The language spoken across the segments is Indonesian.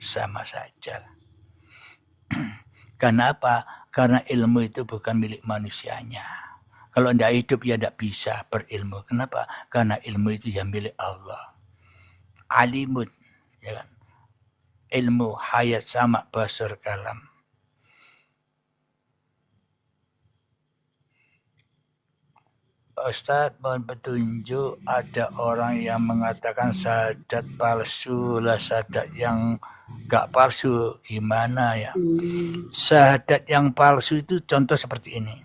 sama saja. Karena apa? Karena ilmu itu bukan milik manusianya. Kalau tidak hidup ya tidak bisa berilmu. Kenapa? Karena ilmu itu ya milik Allah. Alimun, ya kan? Ilmu hayat sama basur kalam. Ustadz, mohon petunjuk. Ada orang yang mengatakan syahadat palsu lah, syahadat yang gak palsu. Gimana ya? Syahadat yang palsu itu contoh seperti ini.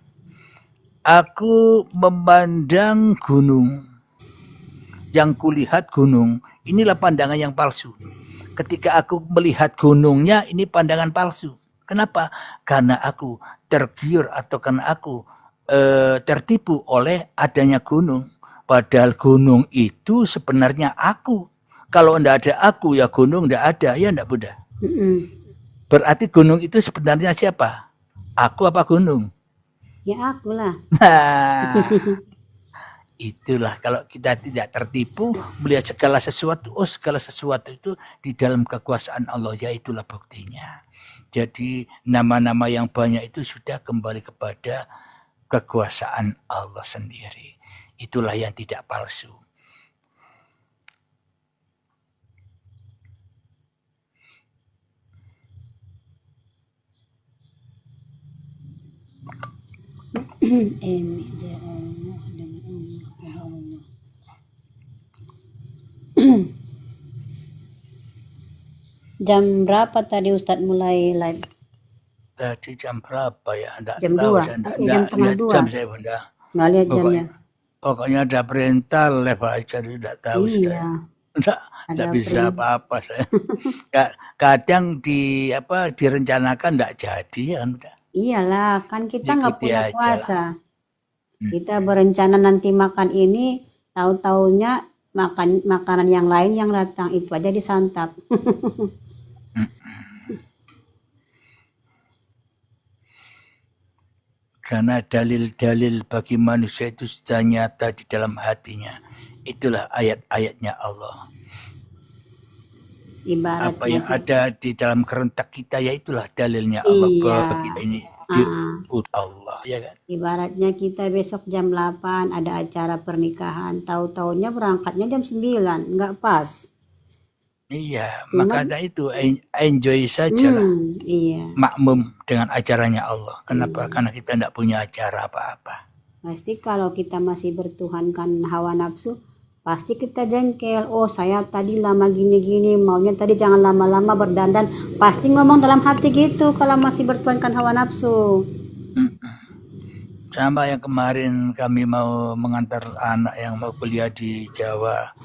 Aku memandang gunung. Yang kulihat gunung, inilah pandangan yang palsu. Ketika aku melihat gunungnya, ini pandangan palsu. Kenapa? Karena aku tergiur atau karena aku tertipu oleh adanya gunung. Padahal gunung itu sebenarnya aku. Kalau tidak ada aku, ya gunung tidak ada. Ya tidak, Bunda? Berarti gunung itu sebenarnya siapa? Aku apa gunung? Ya aku lah. Nah, itulah kalau kita tidak tertipu melihat segala sesuatu. Oh, segala sesuatu itu di dalam kekuasaan Allah. Ya itulah buktinya. Jadi nama-nama yang banyak itu sudah kembali kepada kekuasaan Allah sendiri. Itulah yang tidak palsu. Jam berapa tadi Ustadz mulai live? Tadi jam berapa ya? Nggak Jam tahu. 2. Jam setengah 2. Jam saya, Bunda. Nggak lihat jamnya. Pokoknya ada perintah live aja, tidak tahu. Iya. Tidak bisa apa-apa saya. Kadang direncanakan tidak jadi ya kan. Iyalah, kan kita nggak punya kuasa. Kita berencana nanti makan ini, tahu-taunya makan makanan yang lain yang datang, itu aja disantap. Karena dalil-dalil bagi manusia itu sudah nyata di dalam hatinya. Itulah ayat-ayatnya Allah. Ibaratnya apa yang ada di dalam kerentak kita, ya itulah dalilnya Allah. Bahwa kita ini diutus Allah, ya kan? Ibaratnya kita besok jam 8 ada acara pernikahan, tahu-taunya berangkatnya jam 9, nggak pas. Iya, maka ada itu enjoy saja lah. Iya. Makmum dengan acaranya Allah. Kenapa? Karena kita tidak punya acara apa-apa. Pasti kalau kita masih bertuhankan hawa nafsu, pasti kita jengkel. Oh, saya tadi lama gini-gini, maunya tadi jangan lama-lama berdandan. Pasti ngomong dalam hati gitu kalau masih bertuhankan hawa nafsu. Sama yang kemarin kami mau mengantar anak yang mau kuliah di Jawa,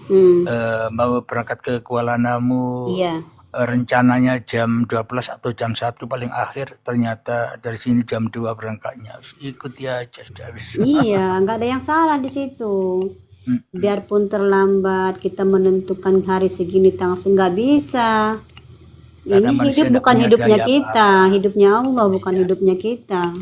mau berangkat ke Kuala Namu. Iya. Rencananya jam 12 atau jam 1 paling akhir, ternyata dari sini jam 2 berangkatnya. Ikuti aja. Iya, nggak ada yang salah di situ. Biarpun terlambat, kita menentukan hari segini tanggal nggak bisa. Ini hidup bukan hidupnya kita, hidupnya Allah bukan hidupnya kita.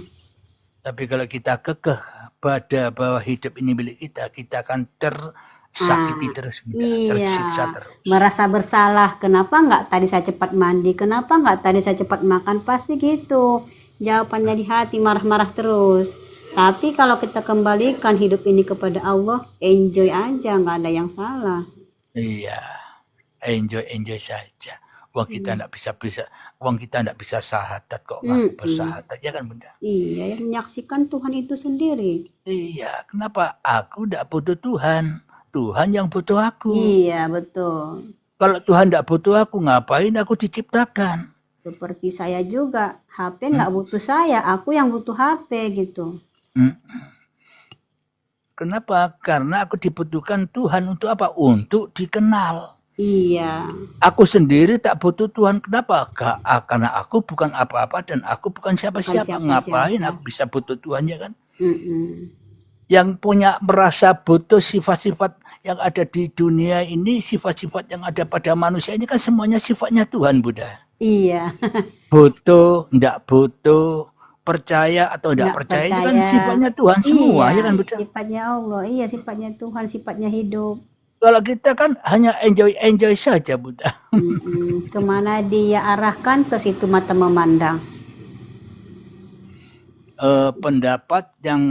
Tapi kalau kita kekeh pada bahwa hidup ini milik kita, kita akan tersakiti terus, tersiksa terus. Merasa bersalah, kenapa nggak tadi saya cepat mandi, kenapa nggak tadi saya cepat makan, pasti gitu. Jawabannya di hati, marah-marah terus. Tapi kalau kita kembalikan hidup ini kepada Allah, enjoy aja, nggak ada yang salah. Iya, enjoy saja. Uang kita tidak bisa syahadat kok nggak bersyahadat, ya kan Bunda? Iya, yang menyaksikan Tuhan itu sendiri. Iya, kenapa? Aku tidak butuh Tuhan, Tuhan yang butuh aku. Iya, betul. Kalau Tuhan tidak butuh aku, ngapain aku diciptakan? Seperti saya juga, HP nggak butuh saya, aku yang butuh HP gitu. Kenapa? Karena aku dibutuhkan Tuhan untuk apa? Untuk dikenal. Iya. Aku sendiri tak butuh Tuhan. Kenapa? Karena aku bukan apa-apa dan aku bukan siapa-siapa. Ngapain aku bisa butuh Tuhan, ya kan? Yang punya merasa butuh sifat-sifat yang ada di dunia ini, sifat-sifat yang ada pada manusia ini kan semuanya sifatnya Tuhan, Bunda. Iya. Butuh, tidak butuh, percaya atau tidak percaya, itu kan sifatnya Tuhan semua, ya kan Bunda? Sifatnya Allah, iya sifatnya Tuhan, sifatnya hidup. Kalau kita kan hanya enjoy saja, Bunda. Kemana dia arahkan, ke situ mata memandang. Pendapat yang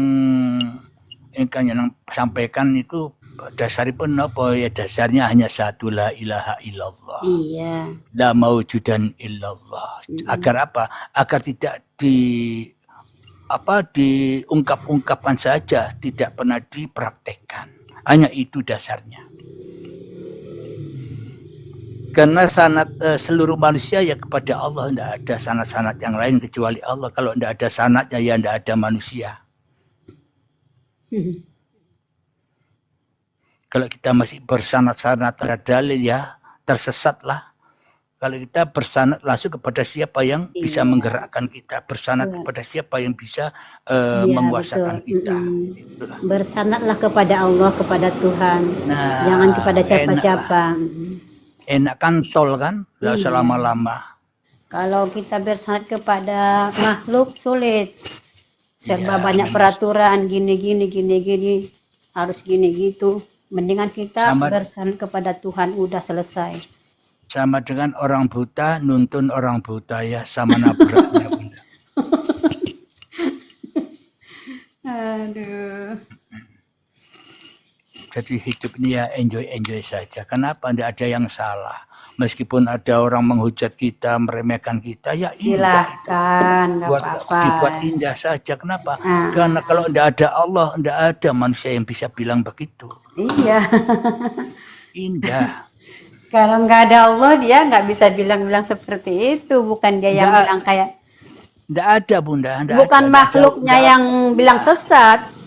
sampaikan itu dasaripun apa ya, dasarnya hanya satu, la ilaha illallah. Iya. La maujudan illallah. Agar apa? Agar tidak diungkap-ungkapkan saja, tidak pernah dipraktekkan. Hanya itu dasarnya. Karena sanad seluruh manusia ya kepada Allah, tidak ada sanad-sanad yang lain kecuali Allah. Kalau tidak ada sanadnya ya tidak ada manusia. Kalau kita masih bersanad-sanad dalil ya tersesatlah. Kalau kita bersanad langsung kepada siapa yang bisa menggerakkan kita, bersanad kepada siapa yang bisa menguasakan kita. Bersanadlah kepada Allah, kepada Tuhan. Nah, jangan kepada siapa-siapa. Enak kan tol kan, nggak usah lama-lama. Kalau kita bersanad kepada makhluk sulit, serba banyak peraturan, gini, harus gini gitu. Mendingan kita bersanad kepada Tuhan, udah selesai. Sama dengan orang buta nuntun orang buta ya, sama nabraknya. Aduh. Jadi hidup ini ya enjoy saja. Kenapa? Tidak ada yang salah. Meskipun ada orang menghujat kita, meremehkan kita, ya silahkan, nggak apa-apa. Dibuat indah saja. Kenapa? Karena kalau tidak ada Allah, tidak ada manusia yang bisa bilang begitu. Iya. Indah. Kalau nggak ada Allah, dia nggak bisa bilang-bilang seperti itu. Bukan dia yang bilang kayak. Tidak ada, Bunda. Bukan makhluknya yang bilang sesat.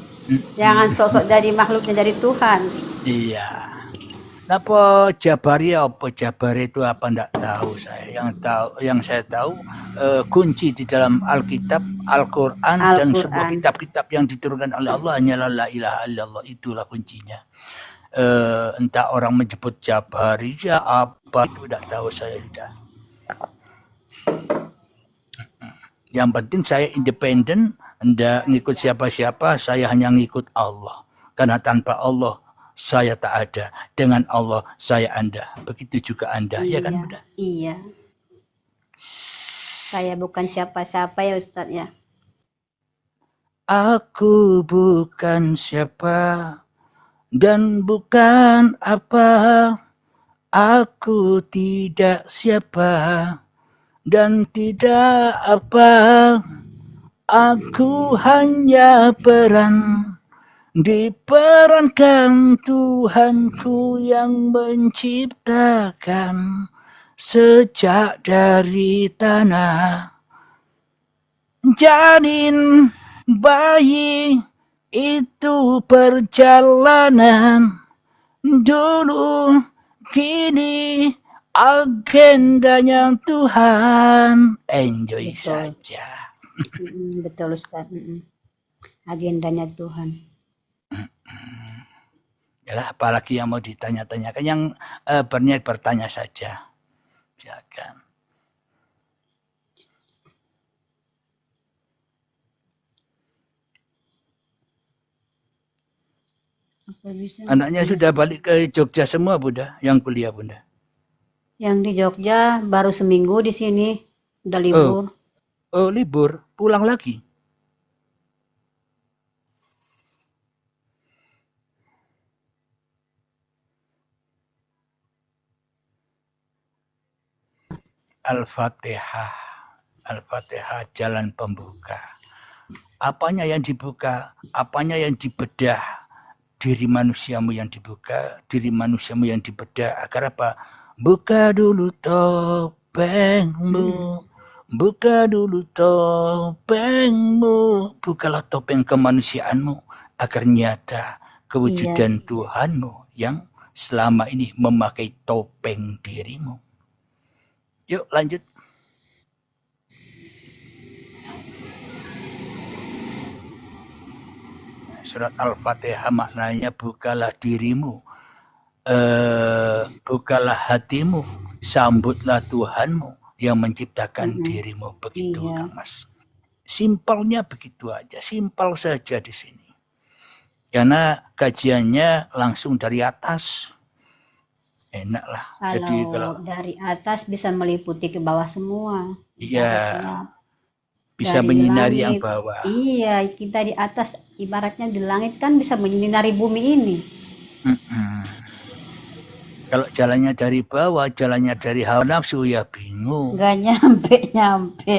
Jangan sosok dari makhluknya, dari Tuhan. Iya. Apa Jabari itu apa enggak tahu saya. Yang saya tahu kunci di dalam Alkitab, Al-Qur'an dan semua kitab-kitab yang diturunkan oleh Allah hanyalah la ilaha illallah, itulah kuncinya. Entah orang menyebut Jabari ya apa itu enggak tahu saya sudah. Yang penting saya independen, tidak ngikut siapa-siapa, saya hanya ngikut Allah. Karena tanpa Allah saya tak ada, dengan Allah saya Anda. Begitu juga Anda, ya kan Bunda? Iya. Saya bukan siapa-siapa ya Ustadz ya. Aku bukan siapa dan bukan apa. Aku tidak siapa dan tidak apa. Aku hanya peran, diperankan Tuhanku yang menciptakan sejak dari tanah. Janin bayi itu perjalanan dulu, kini agendanya Tuhan. Enjoy saja. Betul Ustaz. Agendanya Tuhan. Yalah, apalagi yang mau ditanya-tanyakan, yang berniat bertanya saja. Silakan. Anaknya sudah balik ke Jogja semua Bunda, yang kuliah Bunda? Yang di Jogja baru seminggu di sini, udah libur. Oh libur, pulang lagi? Al-Fatihah. Al-Fatihah jalan pembuka. Apanya yang dibuka? Apanya yang dibedah? Diri manusiamu yang dibuka, diri manusiamu yang dibedah. Agar apa? Buka dulu topengmu. Buka dulu topengmu. Bukalah topeng kemanusiaanmu agar nyata kewujudan Tuhanmu yang selama ini memakai topeng dirimu. Yuk lanjut. Surat Al-Fatihah maknanya bukalah dirimu, bukalah hatimu, sambutlah Tuhanmu yang menciptakan dirimu. Begitu Kang Mas. Simpelnya begitu aja, simpel saja di sini. Karena kajiannya langsung dari atas. enak lah. Kalau, Jadi kalau dari atas bisa meliputi ke bawah semua. iya Ibaratnya bisa dari menyinari yang langit. bawah. Iya, kita di atas ibaratnya di langit kan bisa menyinari bumi ini. Mm-mm. Kalau jalannya dari bawah, jalannya dari hawa nafsu ya bingung. Nggak nyampe-nyampe.